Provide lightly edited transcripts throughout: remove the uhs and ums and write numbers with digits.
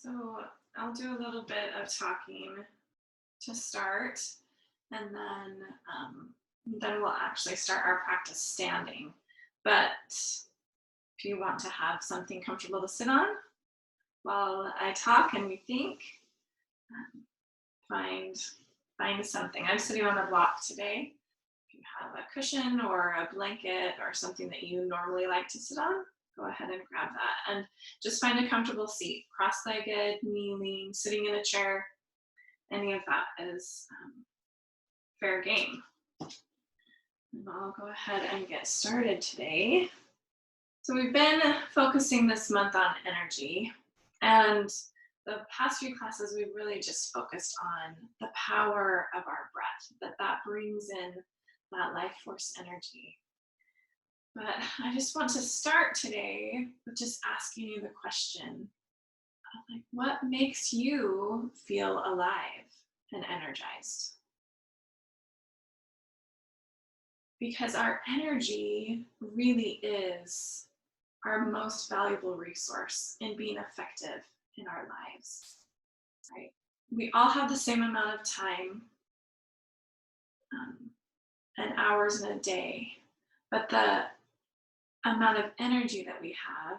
So I'll do a little bit of talking to start, and then we'll actually start our practice standing. But if you want to have something comfortable to sit on while I talk and we think, um, find find something. I'm sitting on a block today. If you have a cushion or a blanket or something that you normally like to sit on, go ahead and grab that. And just find a comfortable seat, cross-legged, kneeling, sitting in a chair. Any of that is fair game. And I'll go ahead and get started today. So we've been focusing this month on energy, and the past few classes we've really just focused on the power of our breath, that brings in that life force energy. But I just want to start today with just asking you the question of, like, what makes you feel alive and energized? Because our energy really is our most valuable resource in being effective in our lives, right? We all have the same amount of time um, and hours in a day, but the amount of energy that we have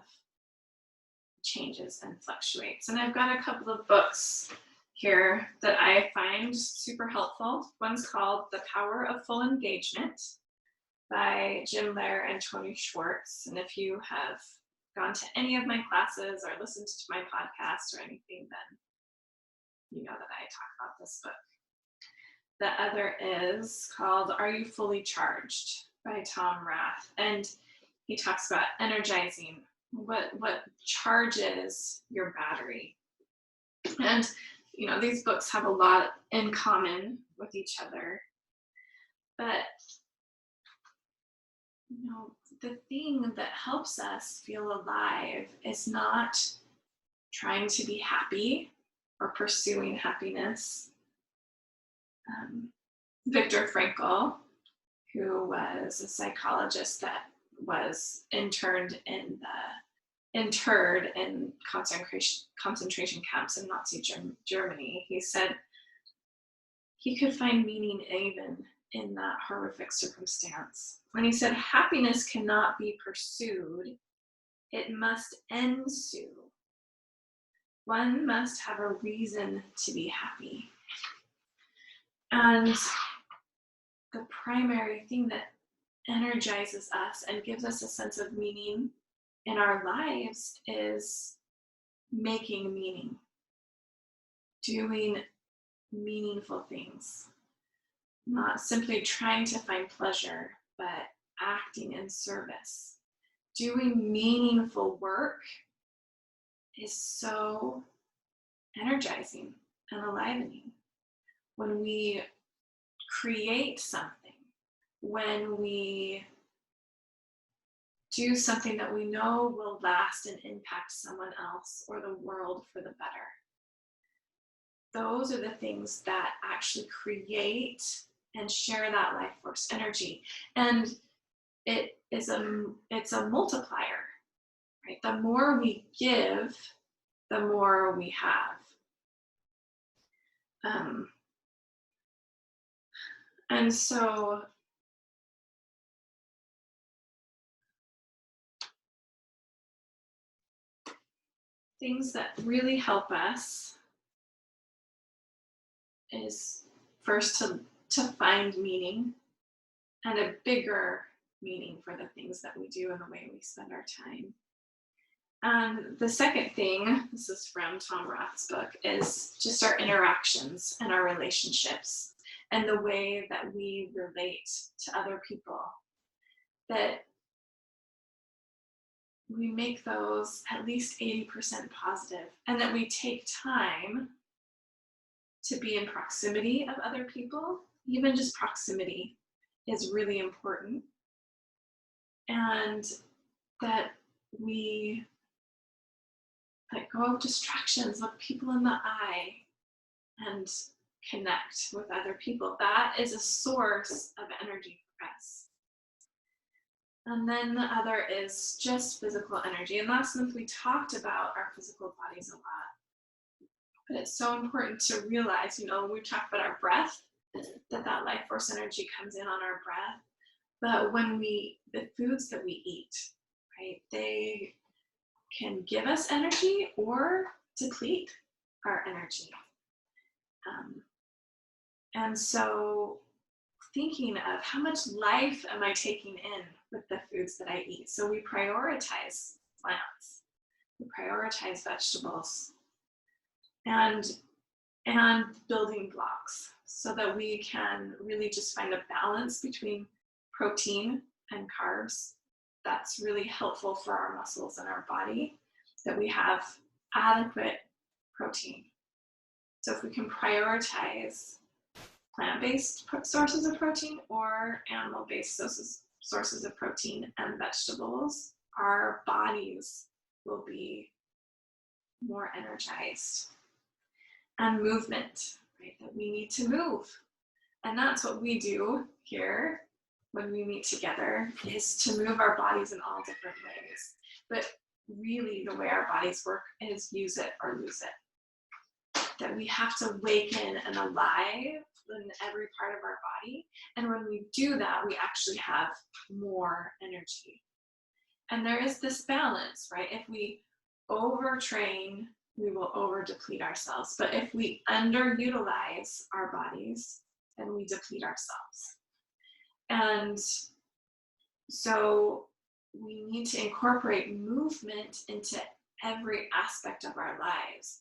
changes and fluctuates. And I've got a couple of books here that I find super helpful. One's called The Power of Full Engagement by Jim Lair and Tony Schwartz. And if you have gone to any of my classes or listened to my podcast or anything, then you know that I talk about this book. The other is called Are You Fully Charged by Tom Rath. And he talks about energizing, what charges your battery. And these books have a lot in common with each other. But the thing that helps us feel alive is not trying to be happy or pursuing happiness. Viktor Frankl, who was a psychologist that was interred in concentration camps in Nazi Germany, he said he could find meaning even in that horrific circumstance. When he said happiness cannot be pursued, it must ensue. One must have a reason to be happy. And the primary thing that energizes us and gives us a sense of meaning in our lives is making meaning, doing meaningful things, not simply trying to find pleasure, but acting in service. Doing meaningful work is so energizing and enlivening. When we create something, when we do something that we know will last and impact someone else or the world for the better, those are the things that actually create and share that life force energy. And it's a multiplier, right? The more we give, the more we have. And so things that really help us is first to find meaning and a bigger meaning for the things that we do and the way we spend our time. And the second thing, this is from Tom Rath's book, is just our interactions and our relationships and the way that we relate to other people, that we make those at least 80% positive, and that we take time to be in proximity of other people. Even just proximity is really important. And that we let go of distractions, look people in the eye, and connect with other people. That is a source of energy for us. And then the other is just physical energy. And last month we talked about our physical bodies a lot. But it's so important to realize, when we talk about our breath, that life force energy comes in on our breath. But the foods that we eat, right, they can give us energy or deplete our energy. And so thinking of how much life am I taking in with the foods that I eat. So we prioritize plants, we prioritize vegetables, and building blocks so that we can really just find a balance between protein and carbs. That's really helpful for our muscles and our body, that we have adequate protein. So if we can prioritize plant-based sources of protein or animal-based sources of protein and vegetables, our bodies will be more energized. And movement, right? That we need to move. And that's what we do here when we meet together, is to move our bodies in all different ways. But really the way our bodies work is use it or lose it. That we have to awaken and alive in every part of our body. And when we do that, we actually have more energy. And there is this balance, right? If we overtrain, we will over deplete ourselves. But if we underutilize our bodies, then we deplete ourselves. And so we need to incorporate movement into every aspect of our lives.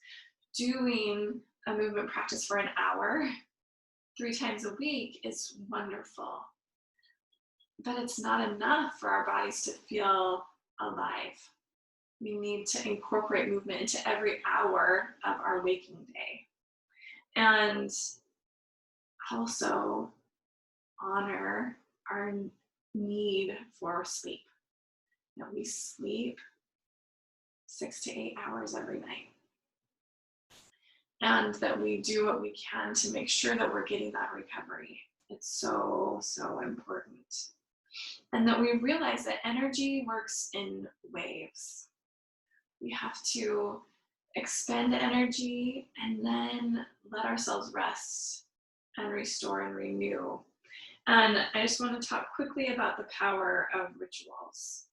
Doing a movement practice for an hour 3 times a week is wonderful. But it's not enough for our bodies to feel alive. We need to incorporate movement into every hour of our waking day. And also honor our need for sleep. We sleep 6 to 8 hours every night. And that we do what we can to make sure that we're getting that recovery. It's so, so important. And that we realize that energy works in waves. We have to expend energy and then let ourselves rest and restore and renew. And I just want to talk quickly about the power of rituals.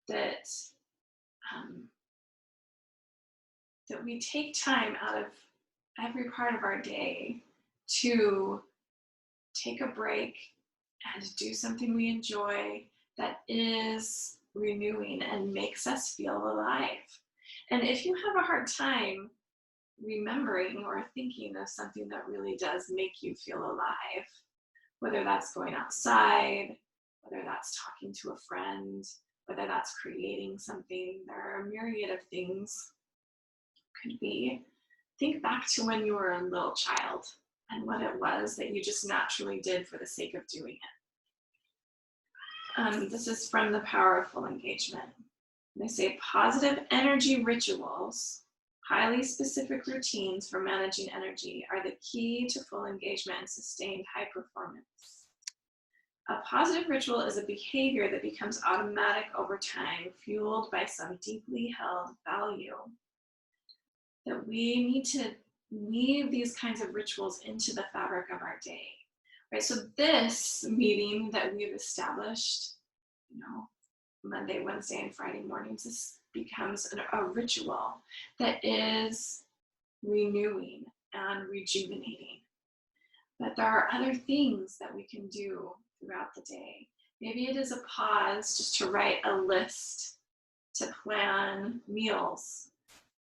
That we take time out of every part of our day to take a break and do something we enjoy that is renewing and makes us feel alive. And if you have a hard time remembering or thinking of something that really does make you feel alive, whether that's going outside, whether that's talking to a friend, whether that's creating something, there are a myriad of things. Could be, think back to when you were a little child and what it was that you just naturally did for the sake of doing it. This is from The Power of Full Engagement. They say positive energy rituals, highly specific routines for managing energy, are the key to full engagement and sustained high performance. A positive ritual is a behavior that becomes automatic over time, fueled by some deeply held value. That we need to weave these kinds of rituals into the fabric of our day. Right, so this meeting that we've established, Monday, Wednesday, and Friday mornings, this becomes a ritual that is renewing and rejuvenating. But there are other things that we can do throughout the day. Maybe it is a pause just to write a list, to plan meals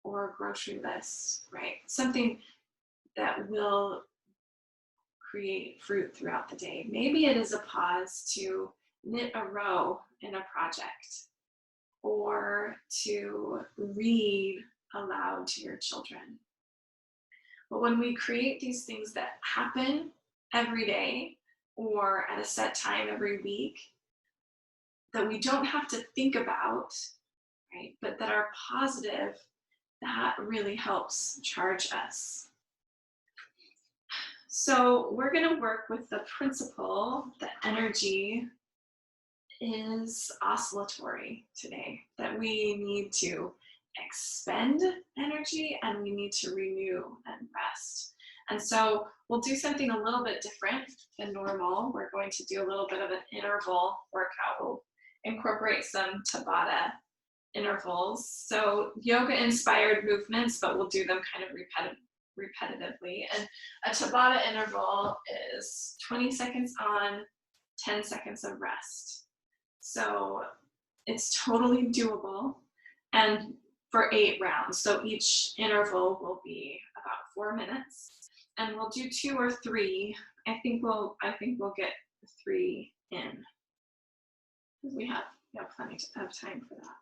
or a grocery list, right? Something that will create fruit throughout the day. Maybe it is a pause to knit a row in a project or to read aloud to your children. But when we create these things that happen every day or at a set time every week, that we don't have to think about, right, but that are positive, that really helps charge us. So we're going to work with the principle that energy is oscillatory today, that we need to expend energy and we need to renew and rest. And so we'll do something a little bit different than normal. We're going to do a little bit of an interval workout. We'll incorporate some tabata intervals. So yoga inspired movements, but we'll do them kind of repetitively. And a tabata interval is 20 seconds on, 10 seconds of rest. So it's totally doable. And for 8 rounds. So each interval will be about 4 minutes. And we'll do 2 or 3. I think we'll get 3 in. Because we have plenty of time for that.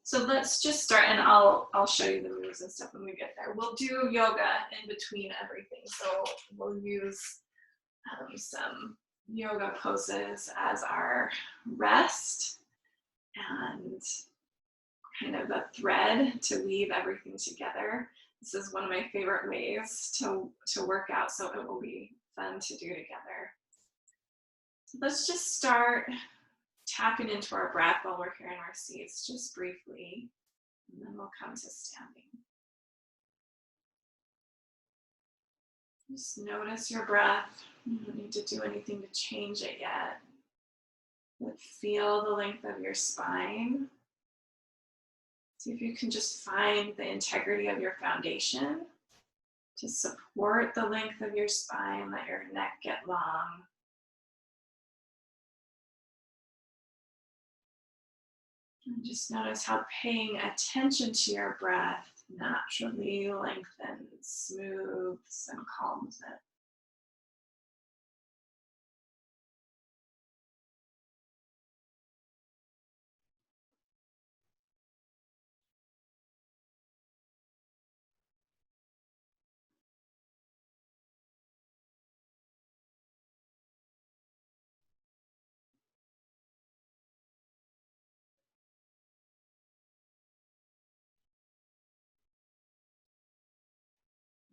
So let's just start, and I'll show you the moves and stuff when we get there. We'll do yoga in between everything. So we'll use some yoga poses as our rest and kind of a thread to weave everything together. This is one of my favorite ways to work out, so it will be fun to do together. So let's just start tapping into our breath while we're here in our seats, just briefly, and then we'll come to standing. Just notice your breath. You don't need to do anything to change it yet. But feel the length of your spine. See if you can just find the integrity of your foundation to support the length of your spine, let your neck get long. And just notice how paying attention to your breath naturally lengthens, smooths, and calms it.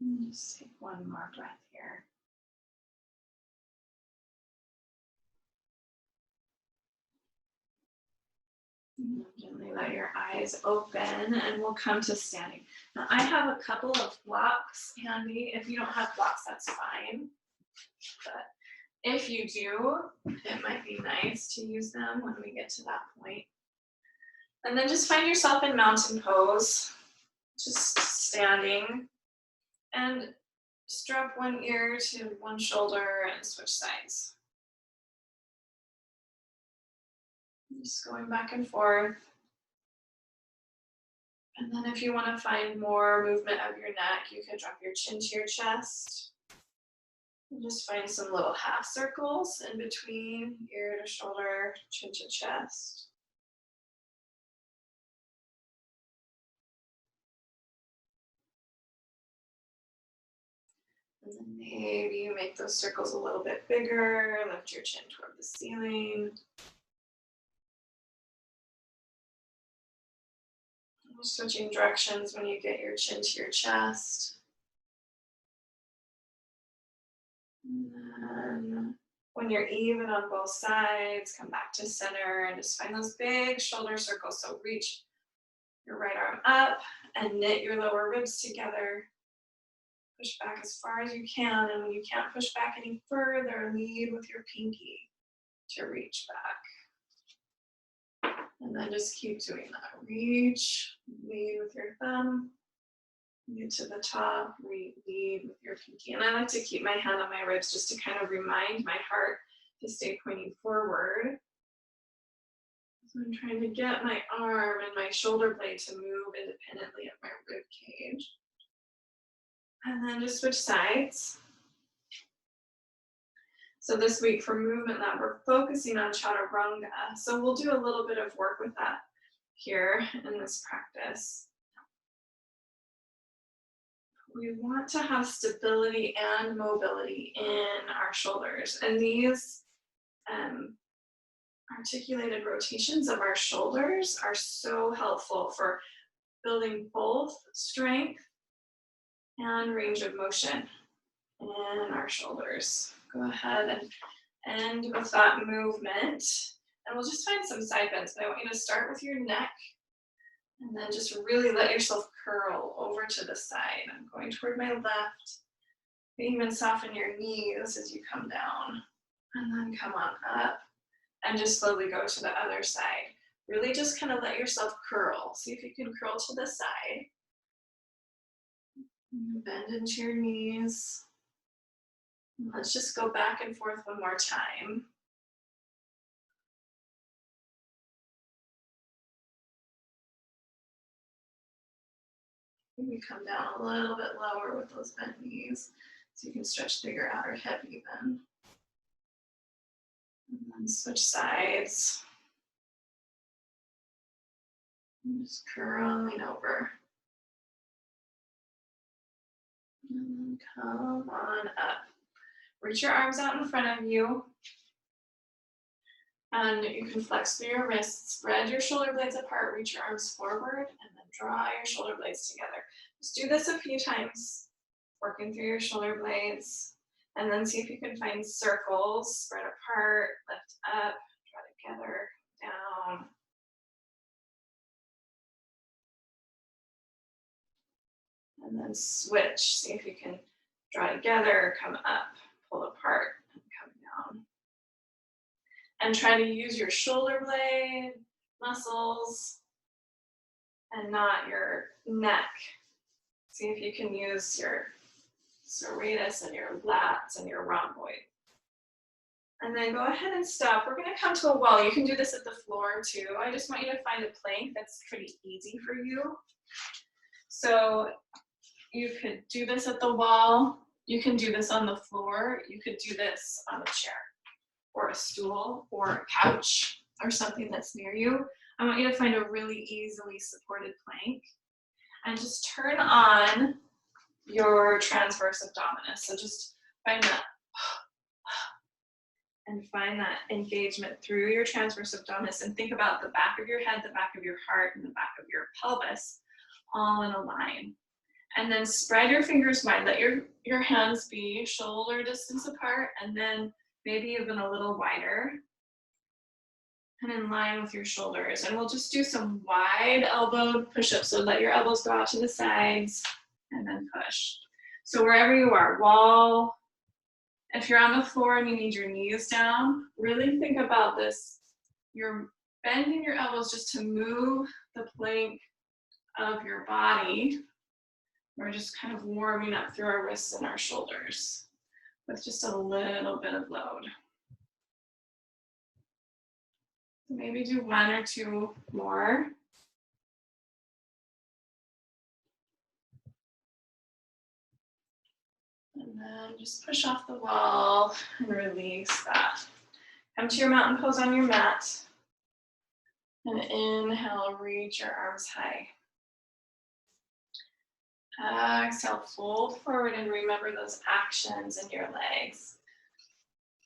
And just take one more breath here. And gently let your eyes open, and we'll come to standing. Now, I have a couple of blocks handy. If you don't have blocks, that's fine. But if you do, it might be nice to use them when we get to that point. And then just find yourself in mountain pose, just standing, and strap one ear to one shoulder and switch sides. Just going back and forth. And then if you want to find more movement of your neck, you could drop your chin to your chest. And just find some little half circles in between ear to shoulder, chin to chest. And then maybe you make those circles a little bit bigger, lift your chin toward the ceiling. Switching directions when you get your chin to your chest. And then when you're even on both sides, come back to center and just find those big shoulder circles. So reach your right arm up and knit your lower ribs together. Push back as far as you can, and when you can't push back any further, lead with your pinky to reach back. And then just keep doing that. Reach, lead with your thumb, get to the top, lead with your pinky. And I like to keep my hand on my ribs just to kind of remind my heart to stay pointing forward. So I'm trying to get my arm and my shoulder blade to move independently of my rib cage. And then just switch sides. So this week for movement lab, we're focusing on chaturanga. So we'll do a little bit of work with that here in this practice. We want to have stability and mobility in our shoulders. And these articulated rotations of our shoulders are so helpful for building both strength and range of motion in our shoulders. Go ahead and end with that movement. And we'll just find some side bends. But I want you to start with your neck And then just really let yourself curl over to the side. I'm going toward my left. Even soften your knees as you come down. And then come on up and just slowly go to the other side. Really just kind of let yourself curl. See if you can curl to the side. Bend into your knees. Let's just go back and forth one more time. Maybe come down a little bit lower with those bent knees so you can stretch through your outer hip even. And then switch sides. And just curling over. And then come on up. Reach your arms out in front of you. And you can flex through your wrists, spread your shoulder blades apart, reach your arms forward, and then draw your shoulder blades together. Just do this a few times, working through your shoulder blades, and then see if you can find circles, spread apart, lift up, draw together, down. And then switch, see if you can draw together, come up, pull apart, and come down. And try to use your shoulder blade muscles and not your neck. See if you can use your serratus and your lats and your rhomboid. And then go ahead and stop. We're going to come to a wall. You can do this at the floor too. I just want you to find a plank that's pretty easy for you. So you could do this at the wall. You can do this on the floor. You could do this on a chair or a stool or a couch or something that's near you. I want you to find a really easily supported plank and just turn on your transverse abdominis. So just find that and find that engagement through your transverse abdominis and think about the back of your head, the back of your heart, and the back of your pelvis all in a line. And then spread your fingers wide. Let your hands be shoulder distance apart and then maybe even a little wider and in line with your shoulders. And we'll just do some wide elbowed push-ups. So let your elbows go out to the sides and then push. So wherever you are, wall. If you're on the floor and you need your knees down, really think about this. You're bending your elbows just to move the plank of your body. We're just kind of warming up through our wrists and our shoulders with just a little bit of load. Maybe do one or two more. And then just push off the wall and release that. Come to your mountain pose on your mat. And inhale, reach your arms high. Exhale, fold forward and remember those actions in your legs.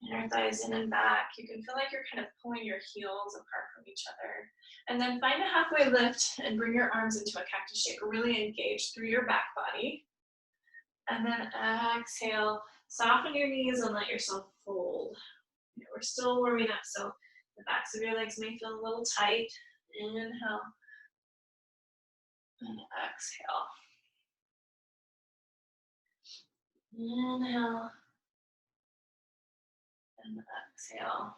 Inner thighs in and back. You can feel like you're kind of pulling your heels apart from each other. And then find a halfway lift and bring your arms into a cactus shape. Really engage through your back body. And then exhale, soften your knees and let yourself fold. We're still warming up, so the backs of your legs may feel a little tight. Inhale and exhale. Inhale and exhale.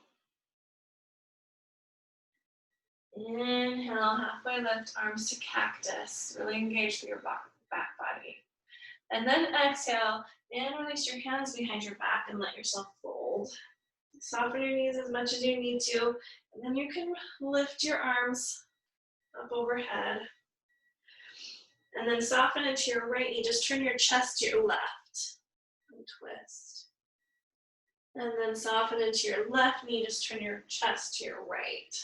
Inhale, halfway lift, arms to cactus. Really engage through your back body. And then exhale, and release your hands behind your back and let yourself fold. Soften your knees as much as you need to. And then you can lift your arms up overhead. And then soften into your right knee. Just turn your chest to your left and twist. And then soften into your left knee. Just turn your chest to your right.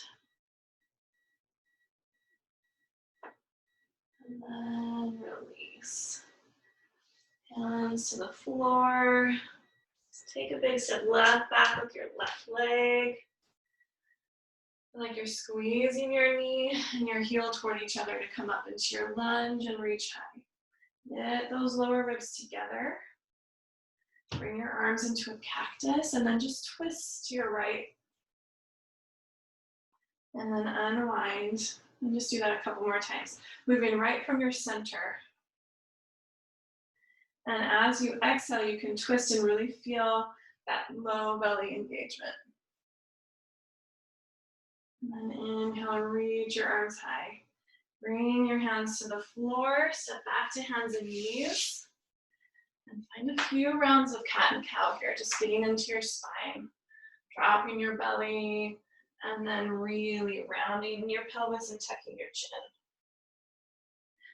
And then release. Hands to the floor. Just take a big step left back with your left leg. Like you're squeezing your knee and your heel toward each other to come up into your lunge and reach high. Knit those lower ribs together. Bring your arms into a cactus and then just twist to your right. And then unwind. And just do that a couple more times. Moving right from your center. And as you exhale, you can twist and really feel that low belly engagement. And then inhale, reach your arms high. Bring your hands to the floor, step back to hands and knees. And find a few rounds of cat and cow here, just getting into your spine, dropping your belly, and then really rounding your pelvis and tucking your chin.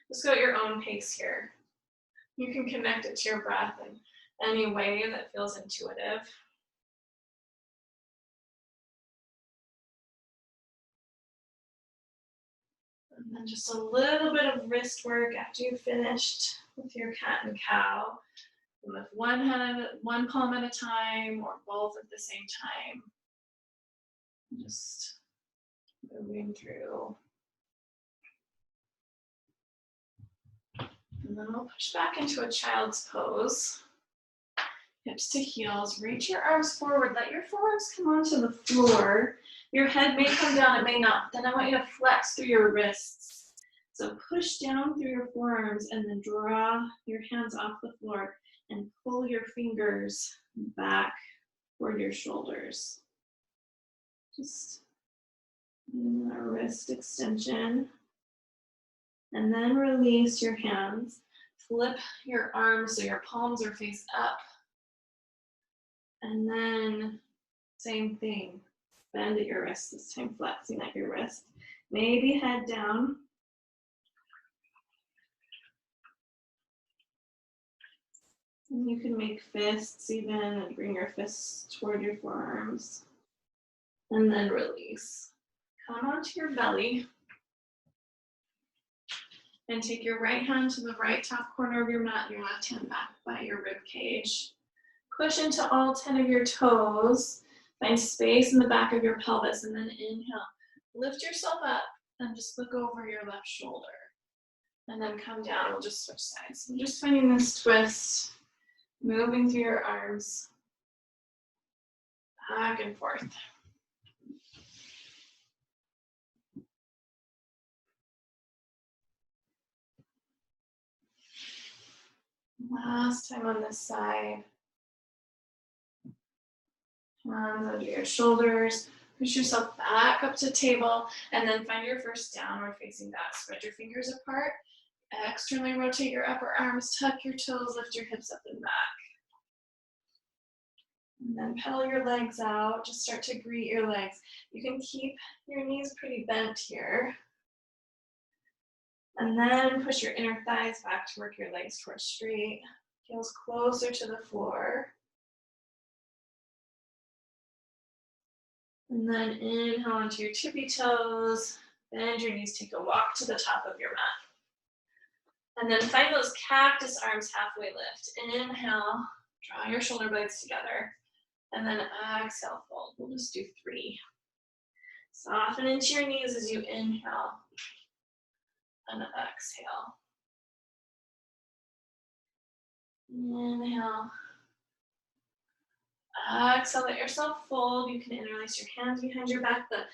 Just go at your own pace here. You can connect it to your breath in any way that feels intuitive. And then just a little bit of wrist work after you've finished with your cat and cow. With one hand, one palm at a time, or both at the same time. Just moving through. And then we'll push back into a child's pose. Hips to heels, reach your arms forward, let your forearms come onto the floor. Your head may come down, it may not. Then I want you to flex through your wrists. So push down through your forearms and then draw your hands off the floor and pull your fingers back toward your shoulders. Just a wrist extension. And then release your hands. Flip your arms so your palms are face up. And then same thing. Bend at your wrist, this time flexing at your wrist. Maybe head down. And you can make fists even and bring your fists toward your forearms. And then release. Come onto your belly. And take your right hand to the right top corner of your mat and your left hand back by your rib cage. Push into all 10 of your toes. Find space in the back of your pelvis and then inhale. Lift yourself up and just look over your left shoulder. And then come down, we'll just switch sides. So just finding this twist, moving through your arms, back and forth. Last time on this side. Hands under your shoulders. Push yourself back up to table and then find your first downward facing dog. Spread your fingers apart. Externally rotate your upper arms, tuck your toes, lift your hips up and back. And then pedal your legs out. Just start to greet your legs. You can keep your knees pretty bent here. And then push your inner thighs back to work your legs towards straight. Heels closer to the floor. And then inhale onto your tippy toes. Bend your knees, take a walk to the top of your mat. And then find those cactus arms halfway lift. Inhale, draw your shoulder blades together. And then exhale, fold. We'll just do 3. Soften into your knees as you inhale. And exhale. Inhale. Exhale, let yourself fold. You can interlace your hands behind your back, the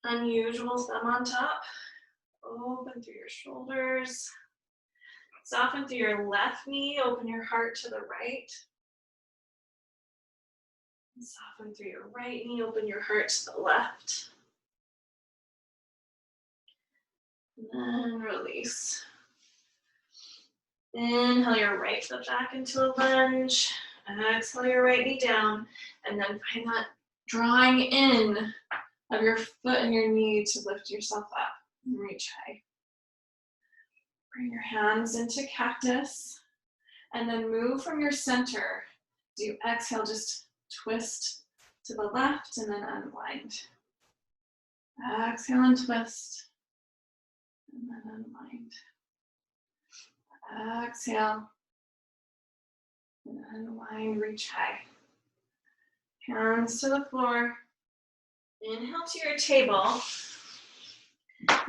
unusual thumb on top. Open through your shoulders. Soften through your left knee, open your heart to the right. And soften through your right knee, open your heart to the left. And then release. Inhale your right foot back into a lunge. Exhale your right knee down. And then find that drawing in of your foot and your knee to lift yourself up and reach high. Bring your hands into cactus. And then move from your center. As you exhale, just twist to the left and then unwind. Exhale and twist. And then unwind. Exhale. And unwind, reach high. Hands to the floor. Inhale to your table.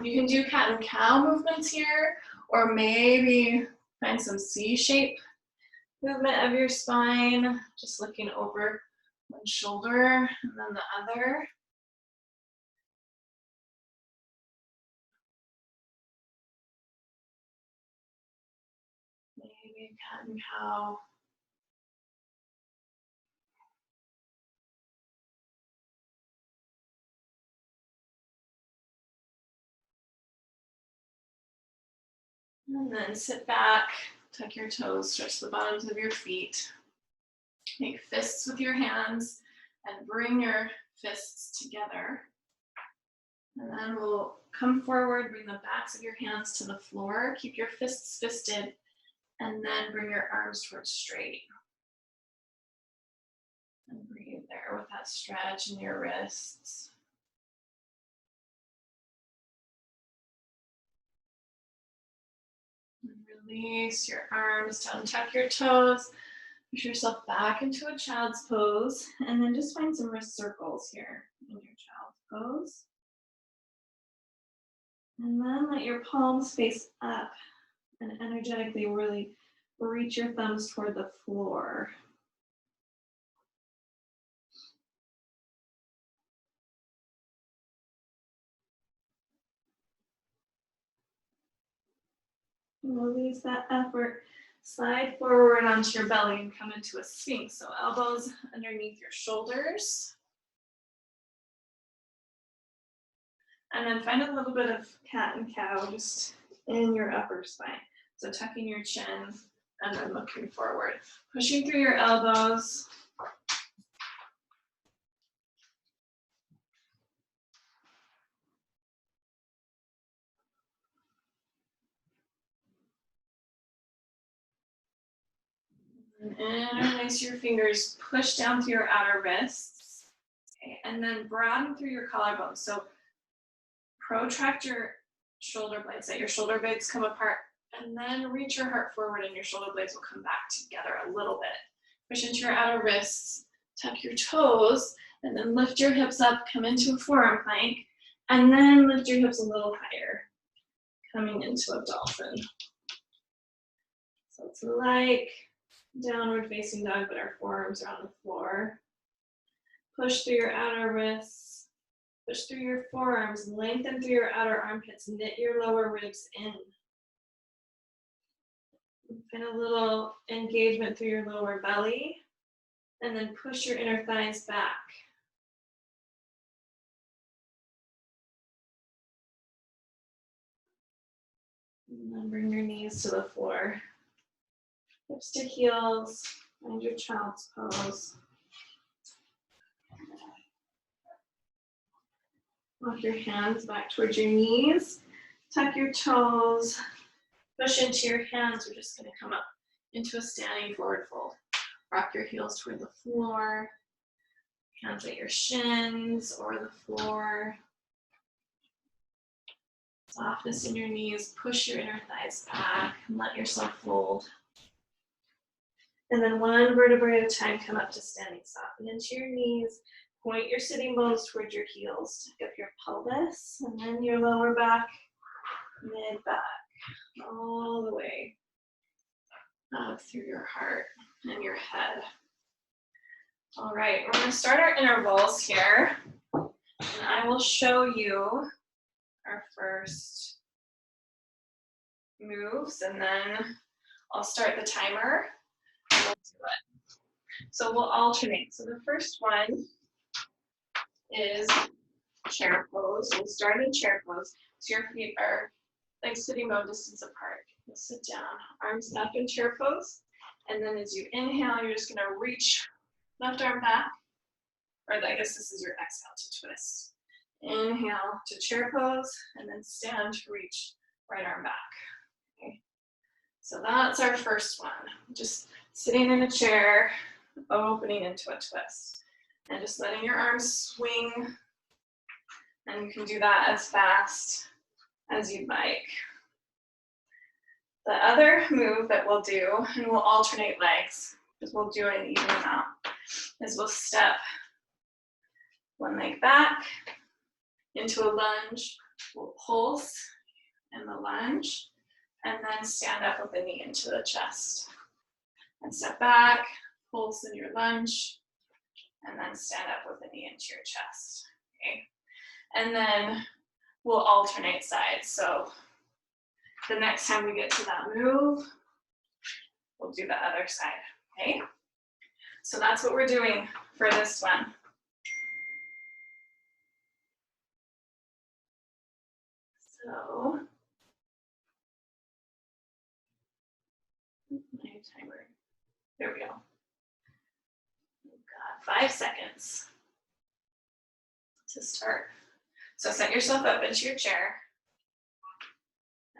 You can do cat and cow movements here, or maybe find some C-shape movement of your spine, just looking over one shoulder and then the other. Maybe cat and cow. And then sit back, tuck your toes, stretch the bottoms of your feet. Make fists with your hands and bring your fists together. And then we'll come forward, bring the backs of your hands to the floor. Keep your fists fisted, and then bring your arms towards straight. And breathe there with that stretch in your wrists. And release your arms down, tuck your toes. Push yourself back into a child's pose, and then just find some wrist circles here in your child's pose. And then let your palms face up and energetically really reach your thumbs toward the floor. Release that effort. Slide forward onto your belly and come into a sphinx. So elbows underneath your shoulders. And then find a little bit of cat and cow just in your upper spine. So tucking your chin and then looking forward. Pushing through your elbows. And interlace your fingers, push down through your outer wrists. Okay, and then broaden through your collarbones. So protract your shoulder blades, let your shoulder blades come apart, and then reach your heart forward and your shoulder blades will come back together a little bit. Push into your outer wrists, tuck your toes, and then lift your hips up, come into a forearm plank, and then lift your hips a little higher, coming into a dolphin. So it's like downward facing dog, but our forearms are on the floor. Push through your outer wrists, push through your forearms, lengthen through your outer armpits, knit your lower ribs in. Find a little engagement through your lower belly, and then push your inner thighs back. And then bring your knees to the floor. Hips to heels, find your child's pose. Walk your hands back towards your knees, tuck your toes, push into your hands. We're just gonna come up into a standing forward fold. Rock your heels toward the floor, hands at your shins or the floor. Softness in your knees, push your inner thighs back and let yourself fold. And then one vertebrae at a time, come up to standing, soften into your knees, point your sitting bones towards your heels, tuck up your pelvis, and then your lower back, mid back, all the way up through your heart and your head. All right, we're gonna start our intervals here, and I will show you our first moves, and then I'll start the timer and we'll do it. So we'll alternate. So the first one is chair pose. We'll start in chair pose. So your feet are like sitting bone distance apart. You'll sit down, arms up in chair pose. And then as you inhale, you're just gonna reach left arm back, or I guess this is your exhale to twist. Inhale to chair pose, and then stand to reach right arm back. Okay. So that's our first one. Just sitting in a chair, opening into a twist. And just letting your arms swing. And you can do that as fast as you'd like. The other move that we'll do, and we'll alternate legs, because we'll do an even amount, is we'll step one leg back into a lunge. We'll pulse in the lunge, and then stand up with the knee into the chest. And step back, pulse in your lunge, and then stand up with the knee into your chest. Okay. And then we'll alternate sides. So the next time we get to that move, We'll do the other side, okay? So that's what we're doing for this one. So, my timer, there we go. We've got 5 seconds to start. So set yourself up into your chair.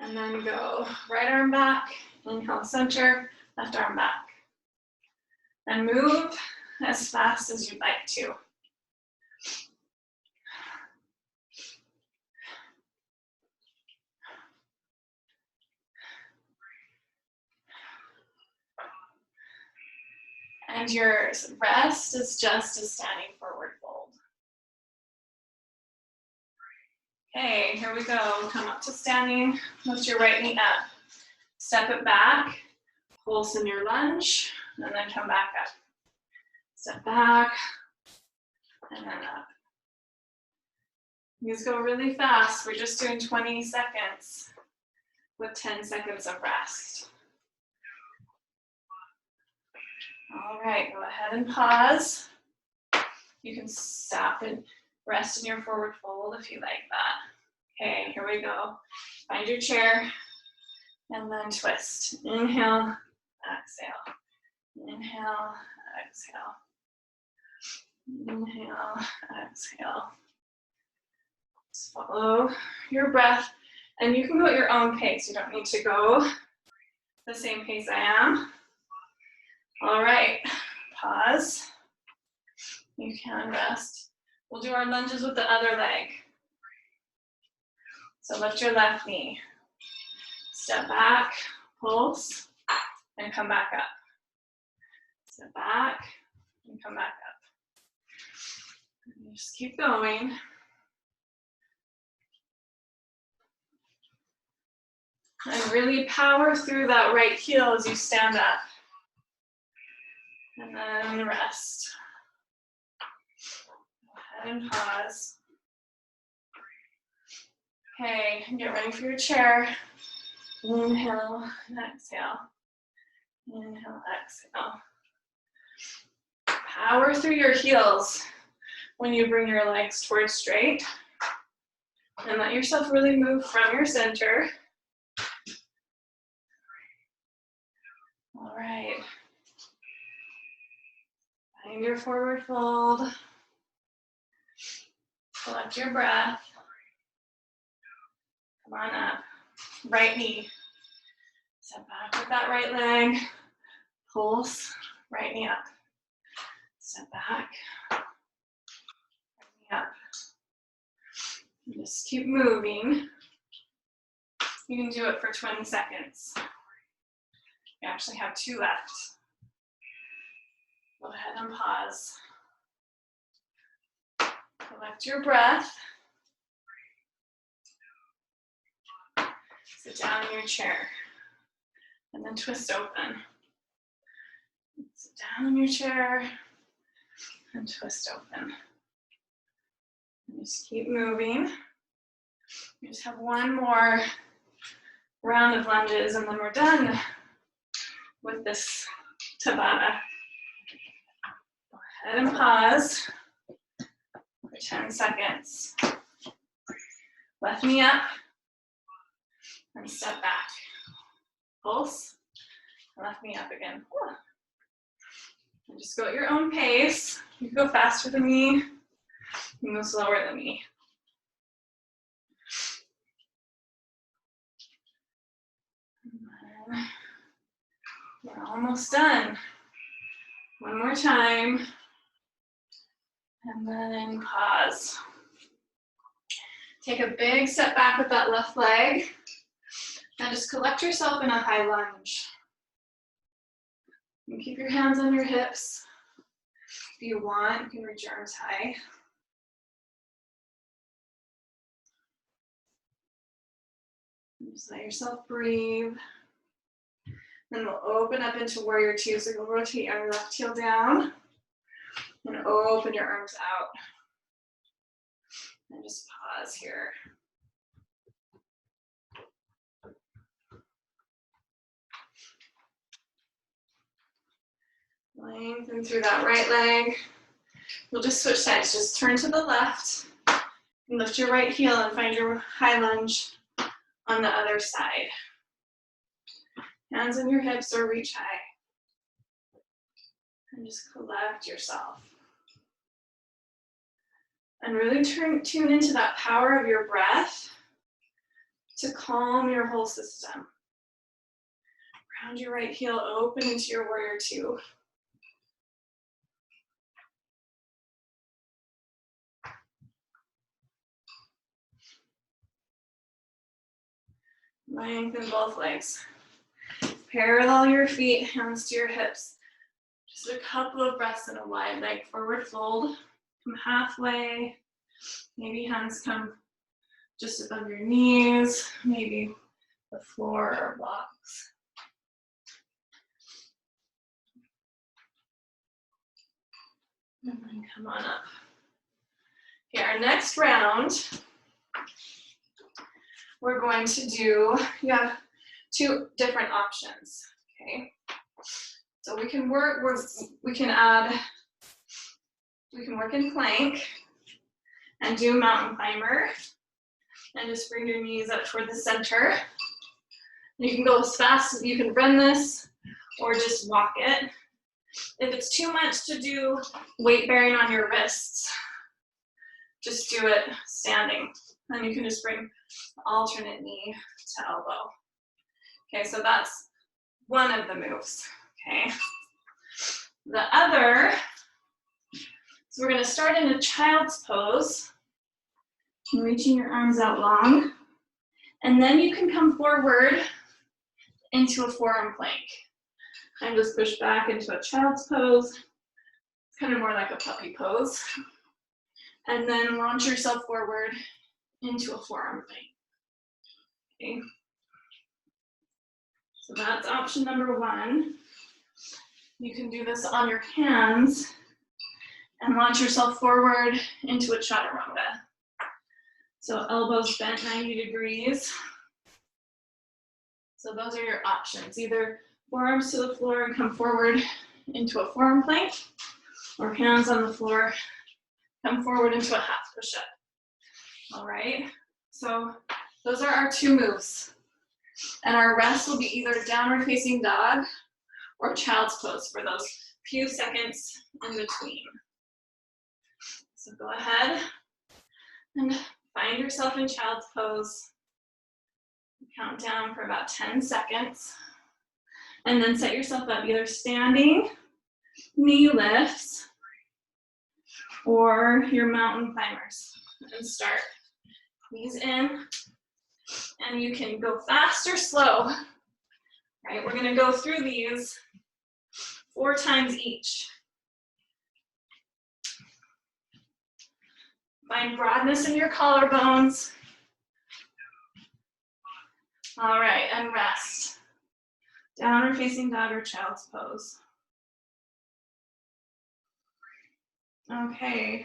And then go right arm back, inhale center, left arm back. And move as fast as you'd like to. And your rest is just a standing forward fold. Okay, here we go. Come up to standing, lift your right knee up. Step it back, pulse in your lunge, and then come back up. Step back, and then up. These go really fast. We're just doing 20 seconds with 10 seconds of rest. All right, go ahead and pause. You can stop and rest in your forward fold if you like that. Okay, here we go. Find your chair and then twist. Inhale, exhale. Inhale, exhale. Inhale, exhale. Just follow your breath, and you can go at your own pace. You don't need to go the same pace I am. All right, pause. You can rest. We'll do our lunges with the other leg. So lift your left knee. Step back, pulse, and come back up. Step back, and come back up. And just keep going. And really power through that right heel as you stand up. And then rest. Go ahead and pause. Okay, get ready for your chair. Inhale and exhale. Inhale, exhale. Power through your heels when you bring your legs towards straight. And let yourself really move from your center. All right. Find your forward fold. Collect your breath. Come on up. Right knee. Step back with that right leg. Pulse. Right knee up. Step back. Right knee up. And just keep moving. You can do it for 20 seconds. You actually have 2 left. Go ahead and pause. Collect your breath. Sit down in your chair. And then twist open. Sit down in your chair and twist open. And just keep moving. We just have one more round of lunges and then we're done with this tabata. Go ahead and pause for 10 seconds. Left knee up and step back. Pulse, left knee up again. And just go at your own pace. You can go faster than me, you can go slower than me. And then we're almost done. One more time. And then pause. Take a big step back with that left leg. And just collect yourself in a high lunge. You can keep your hands on your hips. If you want, you can reach your arms high. Just let yourself breathe. Then we'll open up into warrior 2. So you'll rotate your left heel down and open your arms out. And just pause here. Lengthen through that right leg. We'll just switch sides. Just turn to the left and lift your right heel and find your high lunge on the other side. Hands on your hips or reach high. And just collect yourself. And really tune into that power of your breath to calm your whole system. Round your right heel, open into your warrior two. Lengthen both legs. Parallel your feet, hands to your hips. Just a couple of breaths in a wide leg forward fold. Come halfway. Maybe hands come just above your knees. Maybe the floor or blocks. And then come on up. Okay, our next round, we're going to do, you have two different options, okay? So we can work in plank and do mountain climber and just bring your knees up toward the center. You can go as fast as you can run this or just walk it. If it's too much to do weight bearing on your wrists, just do it standing. And you can just bring the alternate knee to elbow. Okay, so that's one of the moves, okay? The other, so we're gonna start in a child's pose, reaching your arms out long, and then you can come forward into a forearm plank. And just push back into a child's pose. It's kind of more like a puppy pose. And then launch yourself forward into a forearm plank. Okay. So that's option number one. You can do this on your hands and launch yourself forward into a chaturanga. So elbows bent 90 degrees. So those are your options. Either forearms to the floor and come forward into a forearm plank, or hands on the floor, come forward into a half push-up. All right, so those are our two moves. And our rest will be either downward facing dog or child's pose for those few seconds in between. So go ahead and find yourself in child's pose. Count down for about 10 seconds. And then set yourself up either standing, knee lifts, or your mountain climbers. And start. Knees in. And you can go fast or slow. Right, we're gonna go through these 4 times each. Find broadness in your collarbones. All right, and rest. Downward facing dog or child's pose. Okay,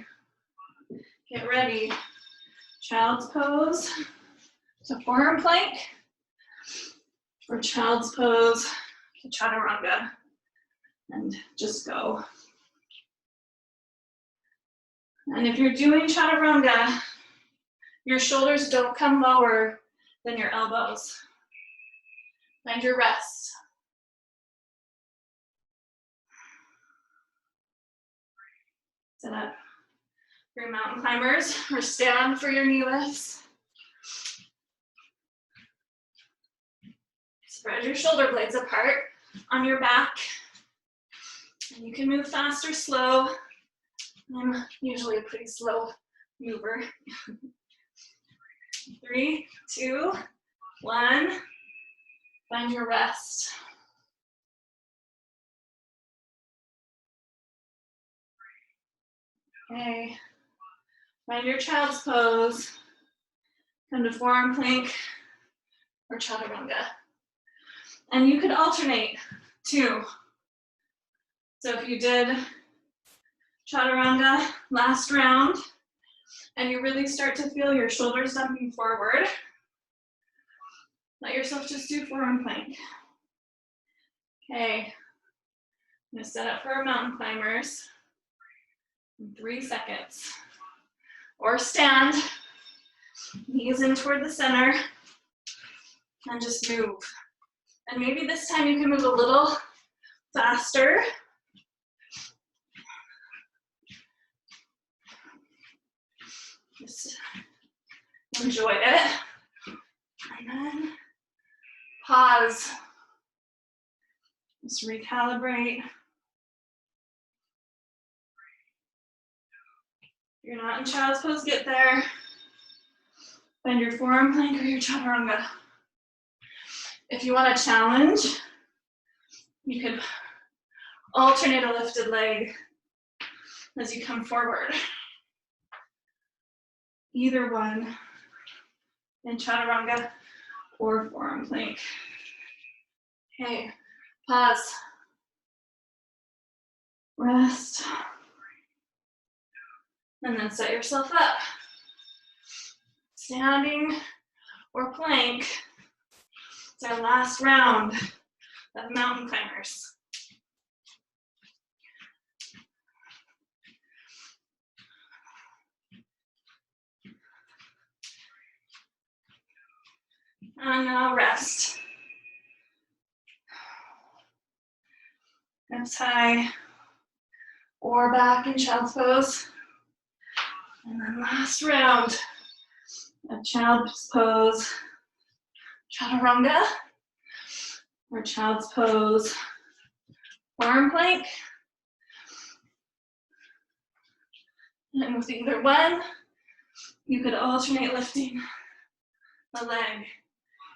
get ready. Child's pose to forearm plank, or child's pose to chaturanga, and just go. And if you're doing chaturanga, your shoulders don't come lower than your elbows. Find your rest. Set up for your mountain climbers, or stand for your knee lifts. Spread your shoulder blades apart on your back. And you can move fast or slow. I'm usually a pretty slow mover. 3, 2, 1. Find your rest. Okay. Find your child's pose. Come to forearm plank or chaturanga. And you could alternate too. So if you did chaturanga last round and you really start to feel your shoulders dumping forward, let yourself just do forearm plank. Okay, I'm gonna set up for our mountain climbers in 3 seconds. Or stand, knees in toward the center, and just move. And maybe this time you can move a little faster. Just enjoy it. And then pause. Just recalibrate. If you're not in child's pose, get there. Find your forearm plank or your chaturanga. If you want a challenge, you could alternate a lifted leg as you come forward. Either one in chaturanga or forearm plank. Okay, pause. Rest. And then set yourself up. Standing or plank. It's our last round of mountain climbers. And now rest. Hips high or back in child's pose. And then last round of child's pose, chaturanga, or child's pose, forearm plank. And with either one, you could alternate lifting the leg.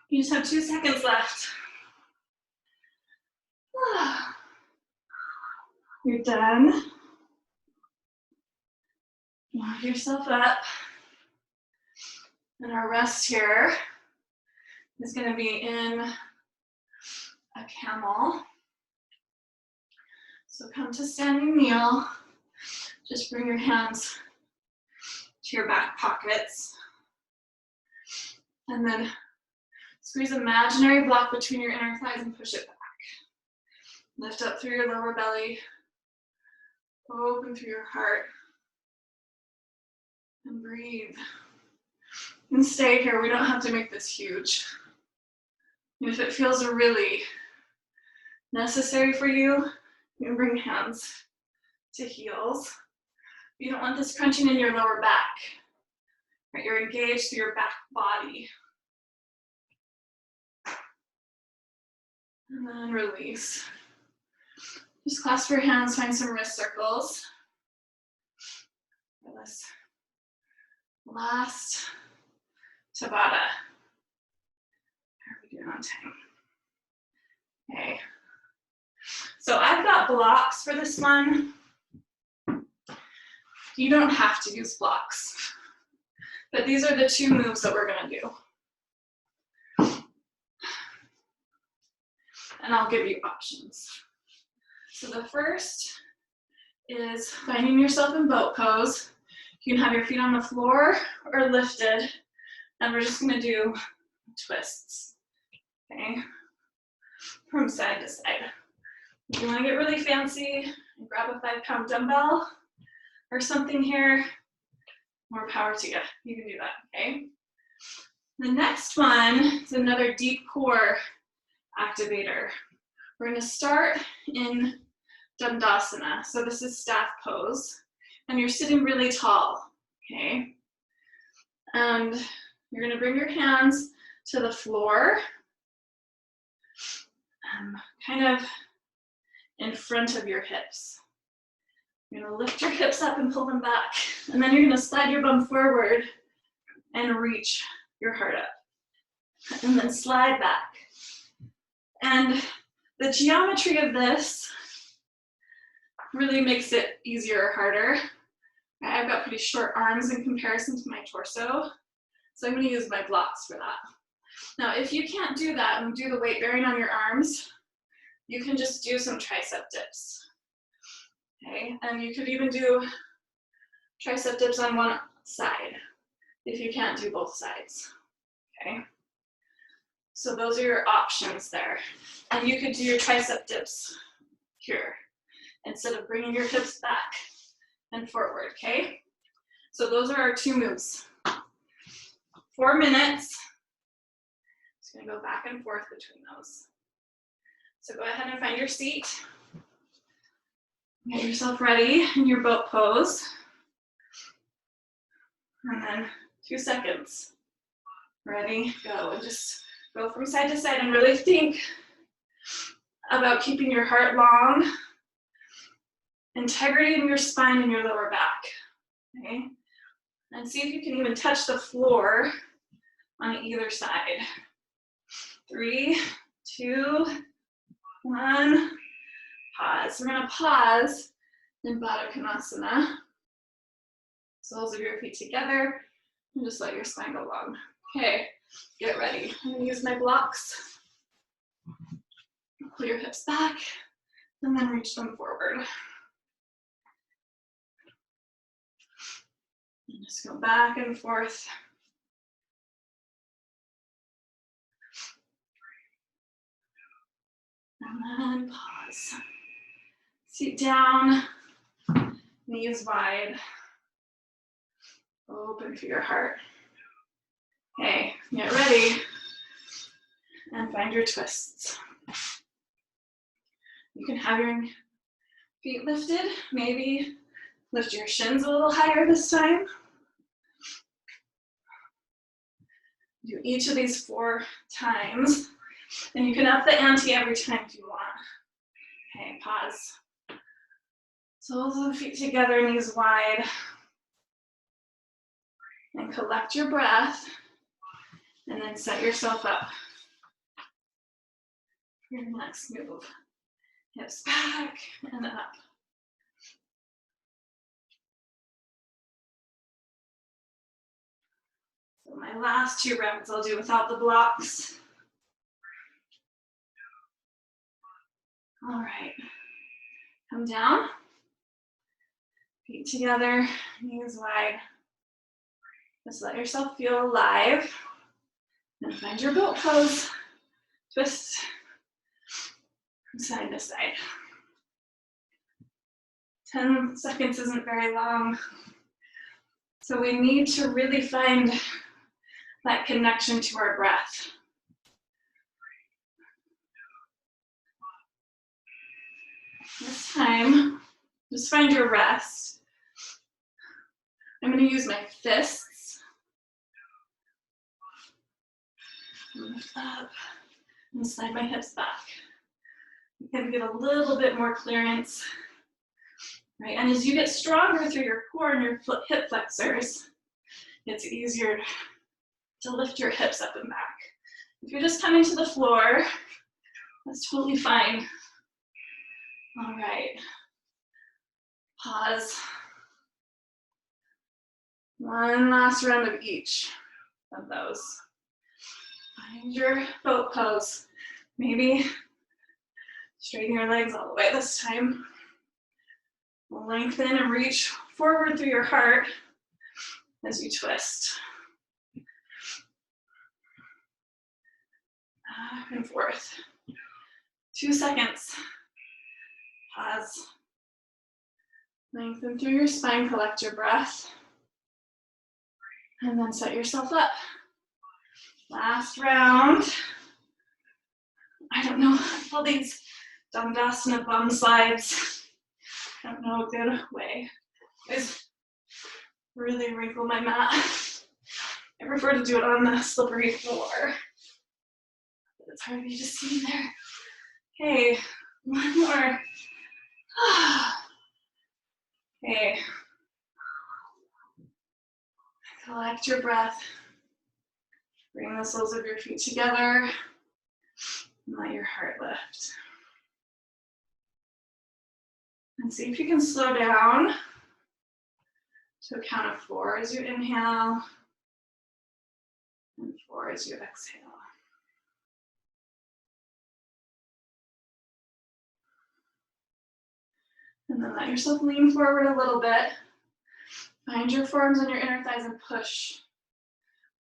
You just have 2 seconds left. You're done. Lock yourself up. And our rest here is going to be in a camel. So come to standing kneel. Just bring your hands to your back pockets. And then squeeze an imaginary block between your inner thighs and push it back. Lift up through your lower belly. Open through your heart. And breathe. And stay here. We don't have to make this huge. And if it feels really necessary for you, you can bring hands to heels. You don't want this crunching in your lower back. Right? You're engaged through your back body. And then release. Just clasp your hands, find some wrist circles. For this last tabata. How are we doing on time? Okay. So I've got blocks for this one. You don't have to use blocks, but these are the 2 moves that we're gonna do. And I'll give you options. So the first is finding yourself in boat pose. You can have your feet on the floor or lifted, and we're just gonna do twists, okay? From side to side. If you wanna get really fancy, grab a 5-pound dumbbell or something here, more power to you. You can do that, okay? The next one is another deep core activator. We're gonna start in Dandasana. So this is staff pose, and you're sitting really tall, okay? And you're gonna bring your hands to the floor, kind of in front of your hips. You're gonna lift your hips up and pull them back, and then you're gonna slide your bum forward and reach your heart up, and then slide back. And the geometry of this really makes it easier or harder. I've got pretty short arms in comparison to my torso, so I'm gonna use my blocks for that. Now, if you can't do that and do the weight bearing on your arms, you can just do some tricep dips. Okay, and you could even do tricep dips on one side if you can't do both sides. Okay, so those are your options there. And you could do your tricep dips here. instead of bringing your hips back and forward, okay? So those are our 2 moves. 4 minutes. Just gonna go back and forth between those. So go ahead and find your seat. Get yourself ready in your boat pose. And then 2 seconds. Ready, go. And just go from side to side and really think about keeping your heart long, integrity in your spine and your lower back, okay? And see if you can even touch the floor on either side. 3, 2, 1, pause. We're gonna pause in Baddha Konasana. Soles of your feet together, and just let your spine go long. Okay, get ready. I'm gonna use my blocks. Pull your hips back, and then reach them forward. And just go back and forth. And then pause. Sit down, knees wide. Open for your heart. Okay, get ready. And find your twists. You can have your feet lifted. Maybe lift your shins a little higher this time. Do each of these 4 times. And you can up the ante every time if you want. Okay, pause. Soles of the feet together, knees wide. And collect your breath. And then set yourself up for your next move. Hips back and up. So my last 2 rounds I'll do without the blocks. All right. Come down. Feet together, knees wide. Just let yourself feel alive. And find your boat pose. Twist from side to side. 10 seconds isn't very long. So we need to really find that connection to our breath. This time, just find your rest. I'm going to use my fists. Lift up and slide my hips back. You can get a little bit more clearance. Right, and as you get stronger through your core and your hip flexors, it's easier to lift your hips up and back. If you're just coming to the floor, that's totally fine. All right, pause. One last round of each of those. Find your boat pose. Maybe straighten your legs all the way this time. Lengthen and reach forward through your heart as you twist. Back and forth. 2 seconds. Pause. Lengthen through your spine, collect your breath. And then set yourself up. Last round. I don't know, all these Dandasana bum slides. I don't know a good way. I really wrinkle my mat. I prefer to do it on the slippery floor. But it's hard for you to see there. Okay, one more. Okay. Collect your breath. Bring the soles of your feet together. And let your heart lift. And see if you can slow down to a count of 4 as you inhale and 4 as you exhale. And then let yourself lean forward a little bit. Find your forearms on your inner thighs and push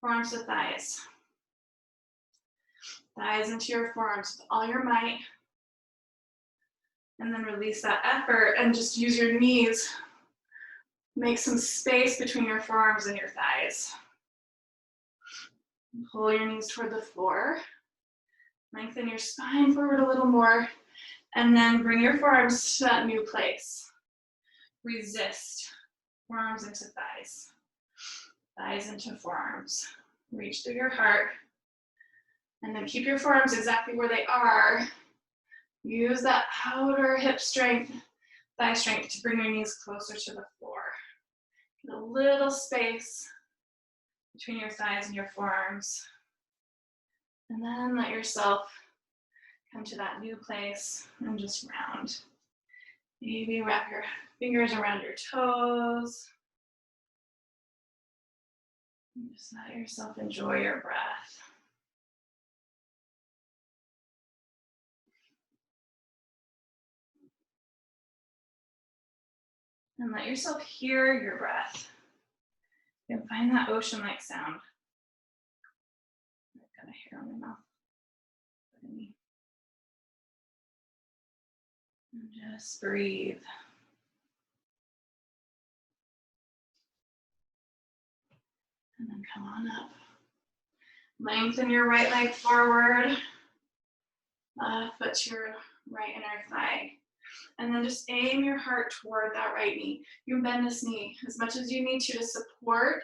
forearms to thighs. Thighs into your forearms with all your might. And then release that effort and just use your knees. Make some space between your forearms and your thighs. Pull your knees toward the floor. Lengthen your spine forward a little more. And then bring your forearms to that new place. Resist. Forearms into thighs. Thighs into forearms. Reach through your heart. And then keep your forearms exactly where they are. Use that outer hip strength, thigh strength to bring your knees closer to the floor. Get a little space between your thighs and your forearms. And then let yourself come to that new place and just round. Maybe wrap your fingers around your toes. And just let yourself enjoy your breath. And let yourself hear your breath. You can find that ocean-like sound. I've got a hair on my mouth. And just breathe. And then come on up. Lengthen your right leg forward. Foot to your right inner thigh. And then just aim your heart toward that right knee. You bend this knee as much as you need to support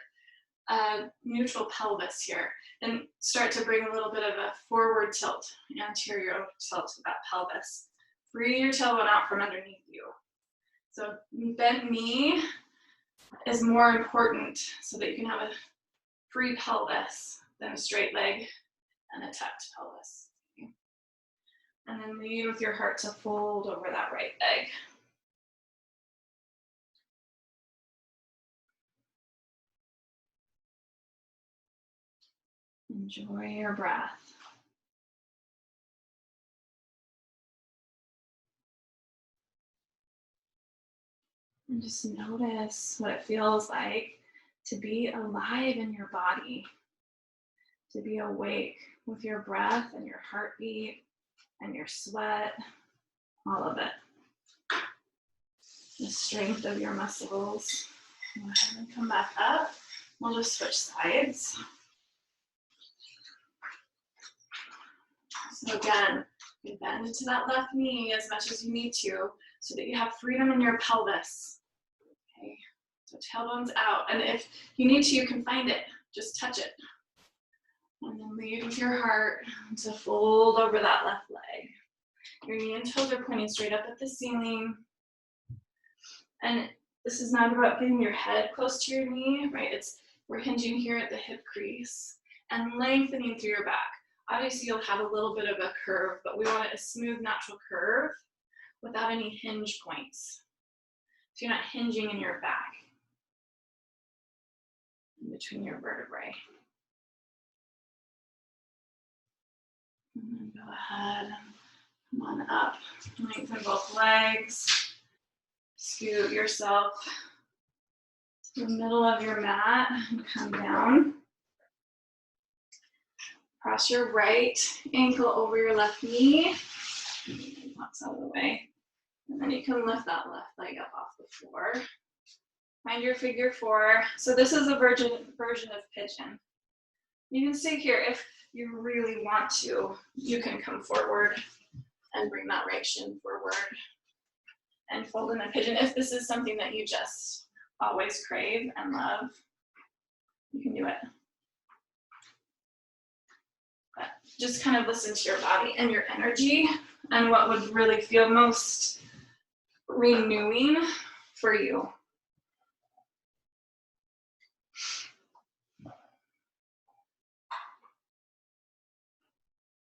a neutral pelvis here. And start to bring a little bit of a forward tilt, anterior tilt to that pelvis. Free your tailbone out from underneath you. So bent knee is more important so that you can have a free pelvis than a straight leg and a tucked pelvis. And then lead with your heart to fold over that right leg. Enjoy your breath. And just notice what it feels like to be alive in your body, to be awake with your breath and your heartbeat and your sweat, all of it. The strength of your muscles. Go ahead and come back up. We'll just switch sides. So again, you bend into that left knee as much as you need to so that you have freedom in your pelvis. Okay, so tailbone's out. And if you need to, you can find it. Just touch it. And then lead with your heart to fold over that left leg. Your knee and toes are pointing straight up at the ceiling. And this is not about getting your head close to your knee, right? We're hinging here at the hip crease and lengthening through your back. Obviously, you'll have a little bit of a curve, but we want a smooth, natural curve without any hinge points. So you're not hinging in your back, in between your vertebrae. And then go ahead and come on up. Lengthen both legs. Scoot yourself to the middle of your mat and come down. Cross your right ankle over your left knee. Box out of the way. And then you can lift that left leg up off the floor. Find your figure four. So this is a version of pigeon. You can stay here if you really want to. You can come forward and bring that right shin forward and fold in a pigeon. If this is something that you just always crave and love, you can do it. But just kind of listen to your body and your energy and what would really feel most renewing for you.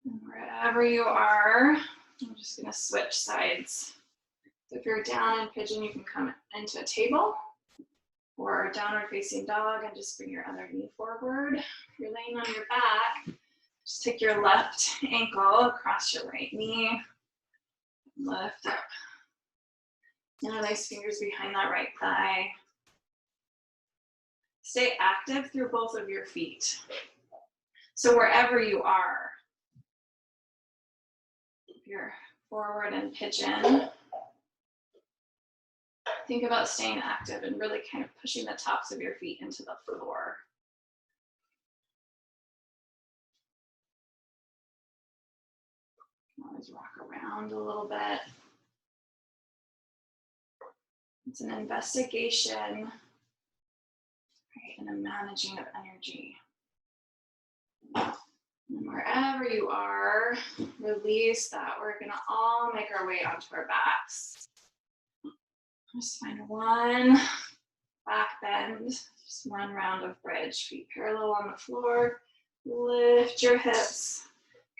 And wherever you are, I'm just going to switch sides. So if you're down in pigeon, you can come into a table or downward facing dog and just bring your other knee forward. If you're laying on your back, just take your left ankle across your right knee, lift up. Interlace fingers behind that right thigh. Stay active through both of your feet. So wherever you are, if you're forward in pigeon, think about staying active and really kind of pushing the tops of your feet into the floor. Always rock around a little bit. It's an investigation, right, and a managing of energy. And wherever you are, release that. We're gonna all make our way onto our backs. Just find one back bend, just one round of bridge. Feet parallel on the floor. Lift your hips.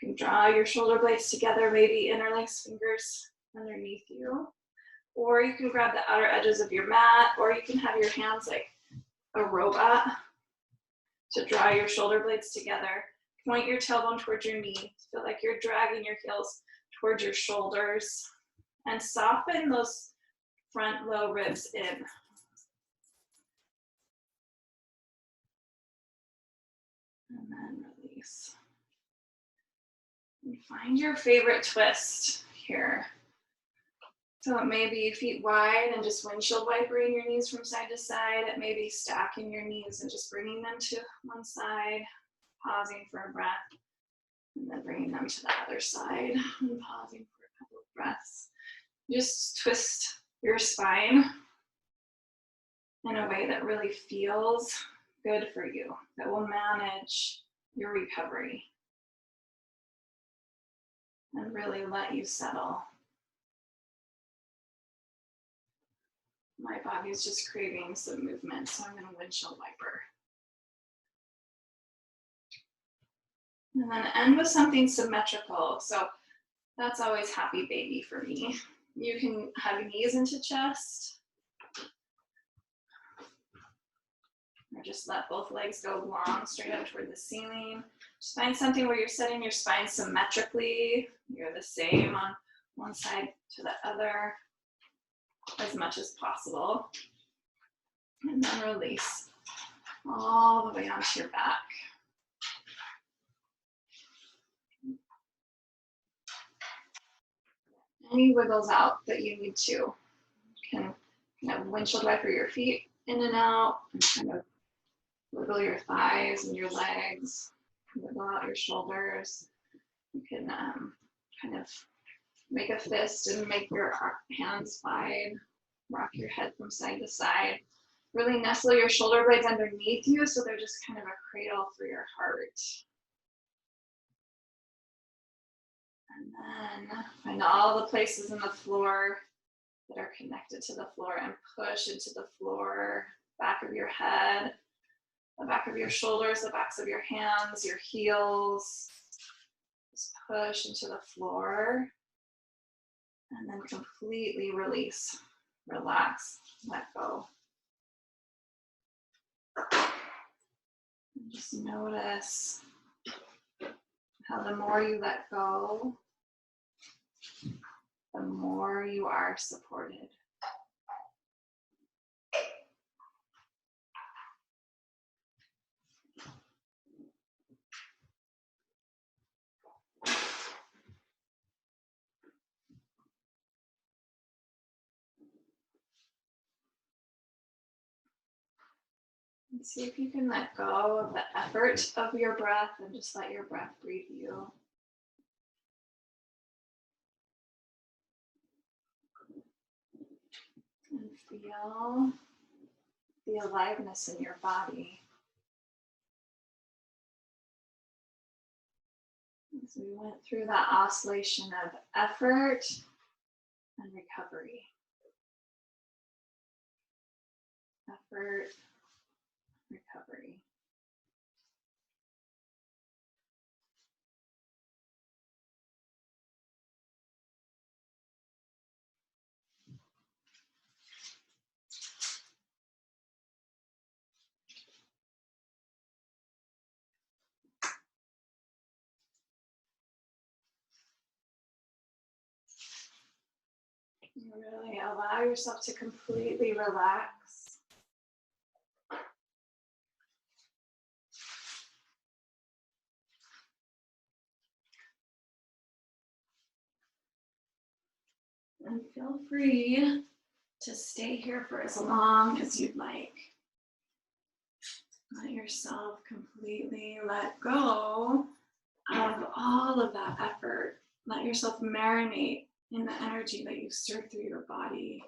You can draw your shoulder blades together, maybe interlace fingers underneath you. Or you can grab the outer edges of your mat, or you can have your hands like a robot to draw your shoulder blades together. Point your tailbone towards your knee. Feel like you're dragging your heels towards your shoulders. And soften those front low ribs in. And then release. And find your favorite twist here. So it may be feet wide and just windshield wipering your knees from side to side. It may be stacking your knees and just bringing them to one side, pausing for a breath, and then bringing them to the other side and pausing for a couple of breaths. Just twist your spine in a way that really feels good for you, that will manage your recovery and really let you settle. My body is just craving some movement, so I'm going to windshield wiper. And then end with something symmetrical. So that's always happy baby for me. You can hug knees into chest, or just let both legs go long, straight up toward the ceiling. Just find something where you're setting your spine symmetrically. You're the same on one side to the other as much as possible. And then release all the way onto your back. Any wiggles out that you need to. You can kind of windshield wiper your feet in and out, and kind of wiggle your thighs and your legs, wiggle out your shoulders. You can kind of make a fist and make your hands wide, rock your head from side to side. Really nestle your shoulder blades underneath you so they're just kind of a cradle for your heart. And then find all the places in the floor that are connected to the floor and push into the floor, back of your head, the back of your shoulders, the backs of your hands, your heels. Just push into the floor and then completely release, relax, let go. And just notice how the more you let go, the more you are supported. And see if you can let go of the effort of your breath and just let your breath breathe you. And feel the aliveness in your body. As we went through that oscillation of effort and recovery. Effort, recovery. You really allow yourself to completely relax. And feel free to stay here for as long as you'd like. Let yourself completely let go of all of that effort. Let yourself marinate in the energy that you stirred through your body.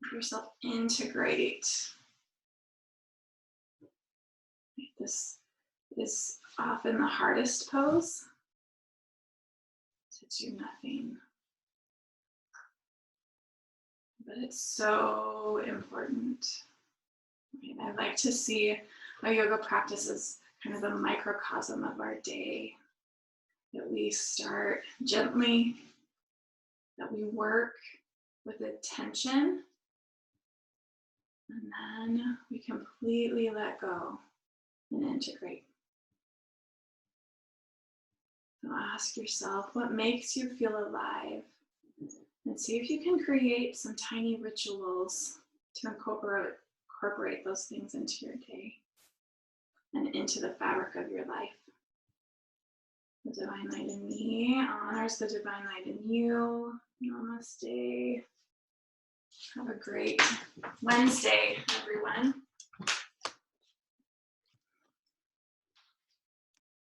Let yourself integrate. This is often the hardest pose, to do nothing. But it's so important. Right? I like to see a yoga practice as kind of a microcosm of our day, that we start gently, that we work with attention, and then we completely let go and integrate. So ask yourself, what makes you feel alive? And see if you can create some tiny rituals to incorporate those things into your day and into the fabric of your life. The divine light in me honors the divine light in you. Namaste. Have a great Wednesday, everyone.